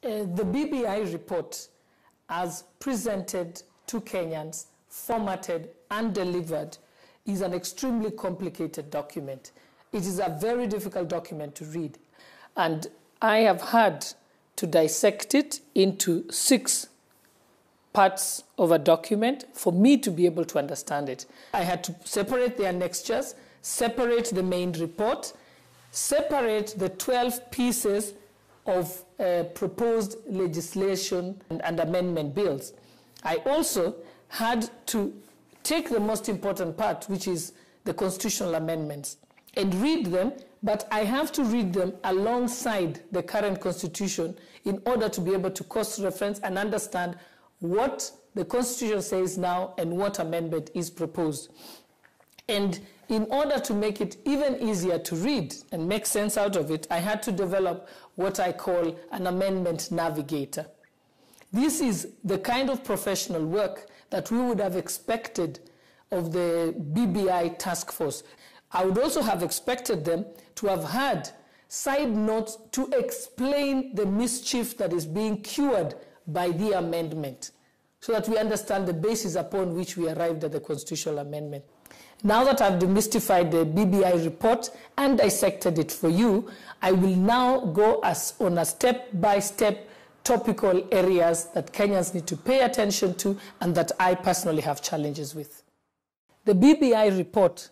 The BBI report, as presented to Kenyans, formatted and delivered, is an extremely complicated document. It is a very difficult document to read. And I have had to dissect it into 6 parts of a document for me to be able to understand it. I had to separate the annexures, separate the main report, separate the 12 pieces of proposed legislation and amendment bills. I also had to take the most important part, which is the constitutional amendments, and read them, but I have to read them alongside the current constitution in order to be able to cross-reference and understand what the constitution says now and what amendment is proposed. And in order to make it even easier to read and make sense out of it, I had to develop what I call an amendment navigator. This is the kind of professional work that we would have expected of the BBI task force. I would also have expected them to have had side notes to explain the mischief that is being cured by the amendment, so that we understand the basis upon which we arrived at the constitutional amendment. Now that I've demystified the BBI report and dissected it for you, I will now go on a step-by-step topical areas that Kenyans need to pay attention to and that I personally have challenges with. The BBI report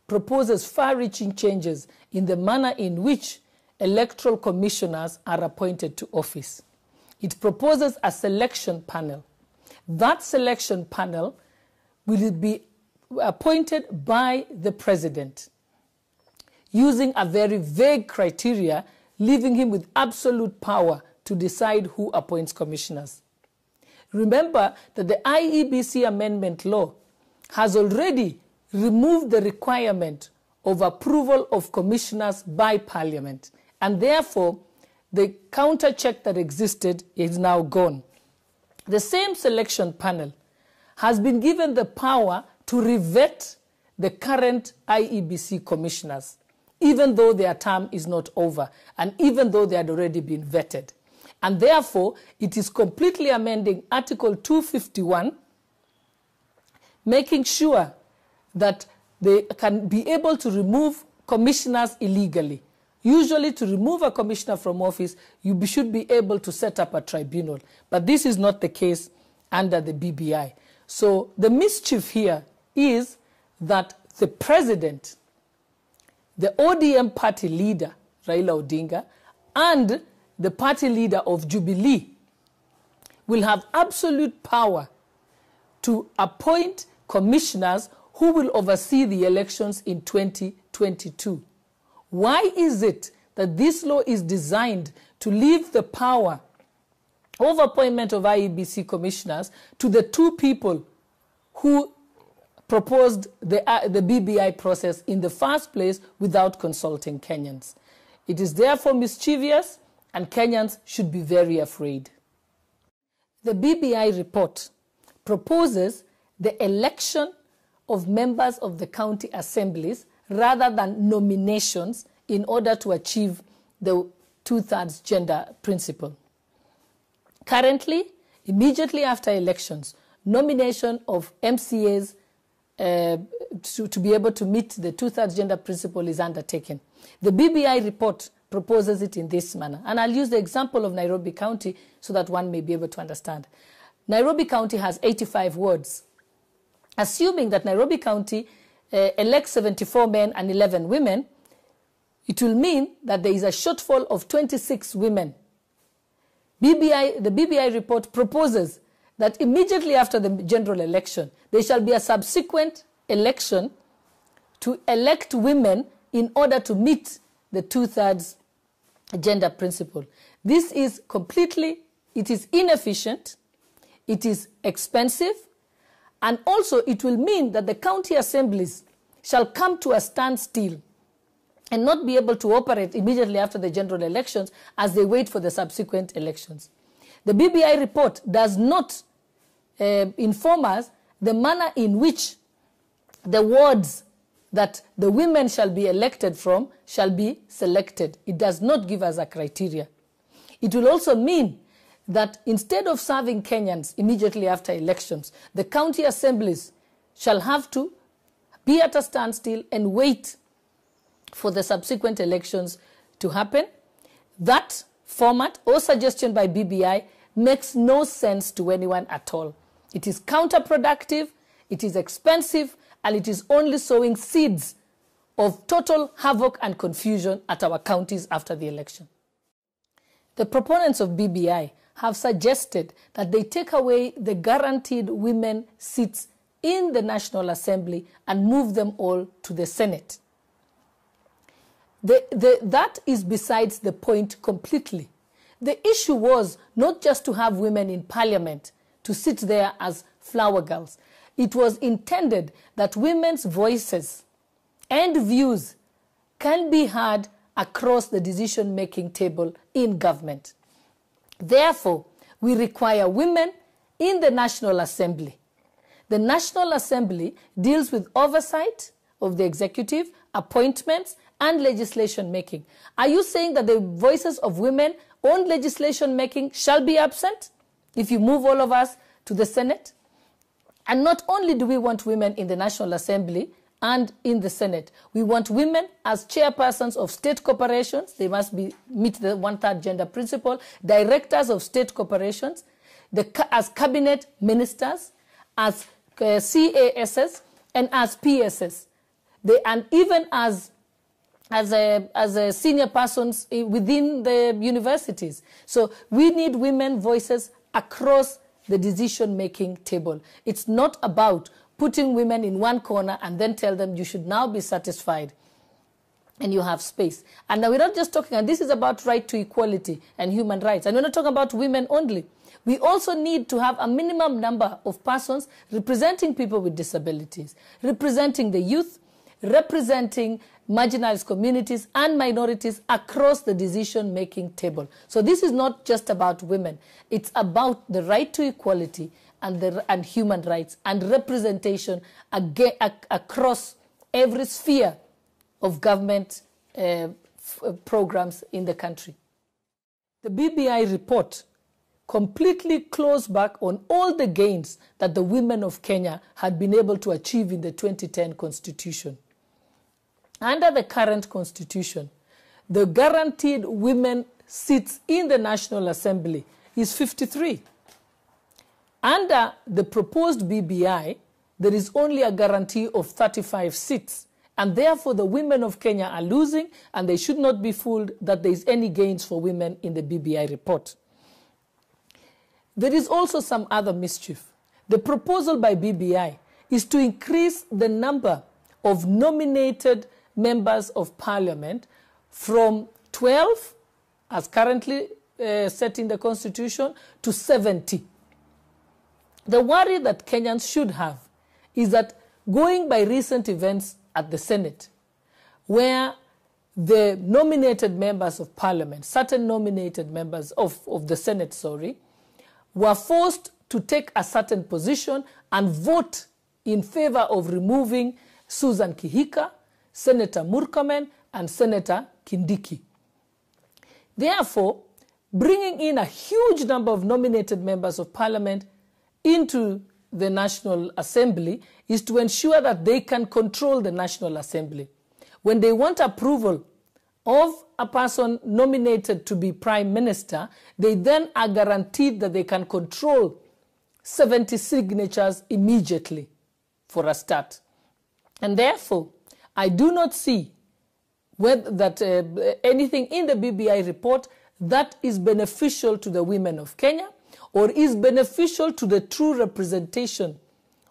proposes far-reaching changes in the manner in which electoral commissioners are appointed to office. It proposes a selection panel. That selection panel will be appointed by the president using a very vague criteria, leaving him with absolute power to decide who appoints commissioners. Remember that the IEBC amendment law has already removed the requirement of approval of commissioners by Parliament, and therefore the counter check that existed is now gone. The same selection panel has been given the power to revet the current IEBC commissioners, even though their term is not over and even though they had already been vetted. And therefore, it is completely amending Article 251, making sure that they can be able to remove commissioners illegally. Usually, to remove a commissioner from office, you should be able to set up a tribunal. But this is not the case under the BBI. So the mischief here is that the president, the ODM party leader, Raila Odinga, and the party leader of Jubilee will have absolute power to appoint commissioners who will oversee the elections in 2022. Why is it that this law is designed to leave the power of appointment of IEBC commissioners to the 2 people who proposed the BBI process in the first place without consulting Kenyans? It is therefore mischievous, and Kenyans should be very afraid. The BBI report proposes the election of members of the county assemblies rather than nominations in order to achieve the 2/3 gender principle. Currently, immediately after elections, nomination of MCAs to be able to meet the 2/3 gender principle is undertaken. The BBI report proposes it in this manner. And I'll use the example of Nairobi County so that one may be able to understand. Nairobi County has 85 wards. Assuming that Nairobi County elects 74 men and 11 women, it will mean that there is a shortfall of 26 women. The BBI report proposes that immediately after the general election, there shall be a subsequent election to elect women in order to meet the 2/3 gender principle. This is it is inefficient, it is expensive, and also it will mean that the county assemblies shall come to a standstill and not be able to operate immediately after the general elections as they wait for the subsequent elections. The BBI report does not inform us the manner in which the wards that the women shall be elected from shall be selected. It does not give us a criteria. It will also mean that instead of serving Kenyans immediately after elections, the county assemblies shall have to be at a standstill and wait for the subsequent elections to happen. That format or suggestion by BBI makes no sense to anyone at all. It is counterproductive, it is expensive, and it is only sowing seeds of total havoc and confusion at our counties after the election. The proponents of BBI have suggested that they take away the guaranteed women seats in the National Assembly and move them all to the Senate. That is besides the point completely. The issue was not just to have women in parliament to sit there as flower girls. It was intended that women's voices and views can be heard across the decision-making table in government. Therefore, we require women in the National Assembly. The National Assembly deals with oversight of the executive, appointments, and legislation making. Are you saying that the voices of women on legislation making shall be absent if you move all of us to the Senate? And not only do we want women in the National Assembly and in the Senate, we want women as chairpersons of state corporations. They must meet the one-third gender principle, directors of state corporations, as cabinet ministers, as CASs, and as PSs. And even as senior persons within the universities. So we need women voices across the decision-making table. It's not about putting women in one corner and then tell them you should now be satisfied and you have space. And now we're not just talking, and this is about right to equality and human rights. And we're not talking about women only. We also need to have a minimum number of persons representing people with disabilities, representing the youth, representing marginalized communities and minorities across the decision-making table. So this is not just about women. It's about the right to equality and human rights and representation across every sphere of government programs in the country. The BBI report completely closed back on all the gains that the women of Kenya had been able to achieve in the 2010 Constitution. Under the current Constitution, the guaranteed women seats in the National Assembly is 53. Under the proposed BBI, there is only a guarantee of 35 seats. And therefore, the women of Kenya are losing, and they should not be fooled that there is any gains for women in the BBI report. There is also some other mischief. The proposal by BBI is to increase the number of nominated members of parliament from 12, as currently set in the Constitution, to 70. The worry that Kenyans should have is that going by recent events at the Senate, where the nominated members of parliament, certain nominated members of the Senate, were forced to take a certain position and vote in favor of removing Susan Kihika, Senator Murkomen, and Senator Kindiki. Therefore, bringing in a huge number of nominated members of parliament into the National Assembly is to ensure that they can control the National Assembly. When they want approval of a person nominated to be Prime Minister, they then are guaranteed that they can control 70 signatures immediately for a start. And therefore, I do not see anything in the BBI report that is beneficial to the women of Kenya or is beneficial to the true representation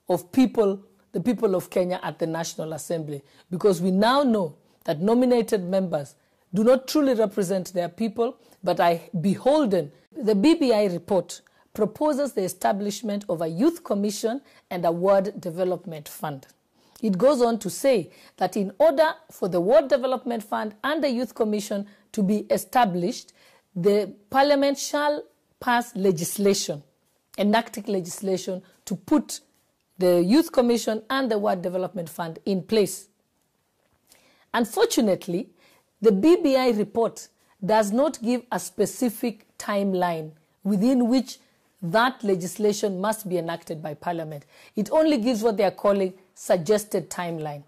of people, the people of Kenya at the National Assembly. Because we now know that nominated members do not truly represent their people, but are beholden. The BBI report proposes the establishment of a youth commission and a ward development fund. It goes on to say that in order for the ward development fund and the youth commission to be established, the parliament shall pass legislation, enacting legislation to put the youth commission and the ward development fund in place. Unfortunately, the BBI report does not give a specific timeline within which that legislation must be enacted by Parliament. It only gives what they are calling suggested timeline.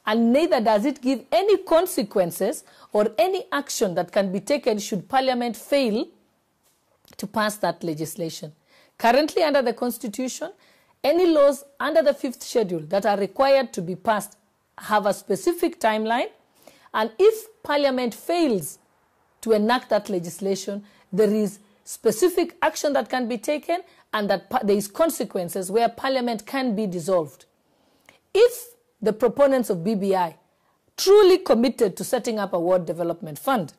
And neither does it give any consequences or any action that can be taken should Parliament fail to pass that legislation. Currently, under the Constitution, any laws under the 5th schedule that are required to be passed have a specific timeline, and if Parliament fails to enact that legislation, there is specific action that can be taken, and that there is consequences where Parliament can be dissolved. If the proponents of BBI truly committed to setting up a Ward Development Fund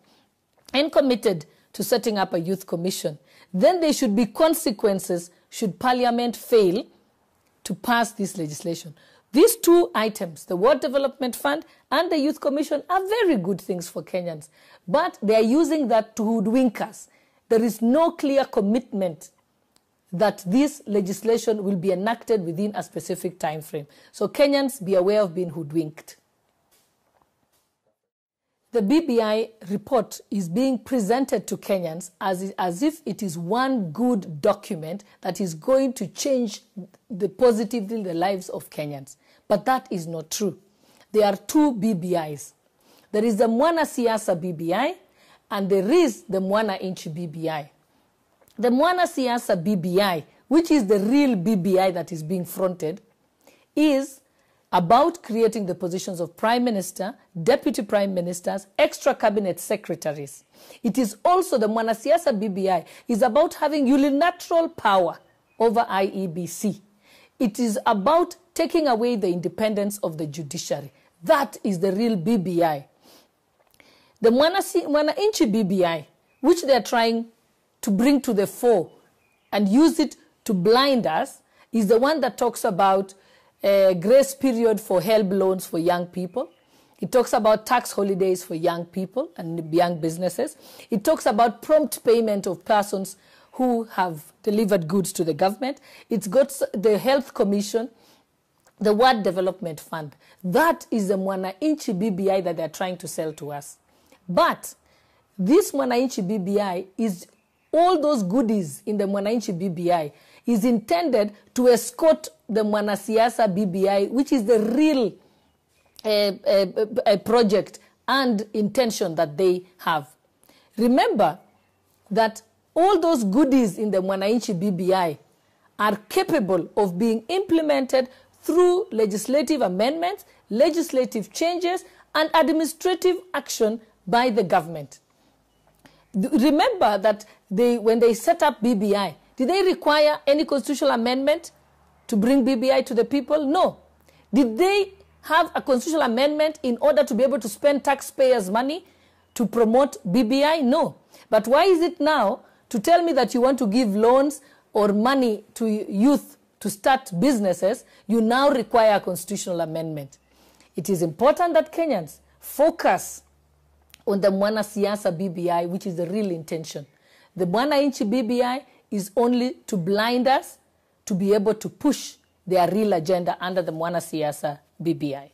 and committed to setting up a Youth Commission, then there should be consequences should Parliament fail to pass this legislation. These two items, the Ward Development Fund and the Youth Commission, are very good things for Kenyans, but they are using that to hoodwink us. There is no clear commitment that this legislation will be enacted within a specific time frame. So Kenyans, be aware of being hoodwinked. The BBI report is being presented to Kenyans as if it is one good document that is going to change positively the lives of Kenyans. But that is not true. There are two BBIs. There is the Mwana Siasa BBI and there is the Mwana Inchi BBI. The Mwana Siasa BBI, which is the real BBI that is being fronted, is about creating the positions of Prime Minister, Deputy Prime Ministers, extra cabinet secretaries. It is also, the Mwana Siasa BBI is about having unilateral power over IEBC. It is about taking away the independence of the judiciary. That is the real BBI. The Mwana Inchi BBI, which they are trying to bring to the fore and use it to blind us, is the one that talks about a grace period for HELB loans for young people. It talks about tax holidays for young people and young businesses. It talks about prompt payment of persons who have delivered goods to the government. It's got the Health Commission, the Ward Development Fund. That is the Mwana Inchi BBI that they're trying to sell to us. But this Mwana Inchi BBI is all those goodies in the Mwana Inchi BBI is intended to escort the Mwana Siasa BBI, which is the real project and intention that they have. Remember that all those goodies in the Mwana Inchi BBI are capable of being implemented through legislative amendments, legislative changes, and administrative action by the government. Remember that when they set up BBI, did they require any constitutional amendment to bring BBI to the people? No. Did they have a constitutional amendment in order to be able to spend taxpayers' money to promote BBI? No. But why is it now to tell me that you want to give loans or money to youth to start businesses, you now require a constitutional amendment? It is important that Kenyans focus on the Mwana Siasa BBI, which is the real intention. The Mwana Inchi BBI is only to blind us to be able to push their real agenda under the Mwana Siasa BBI.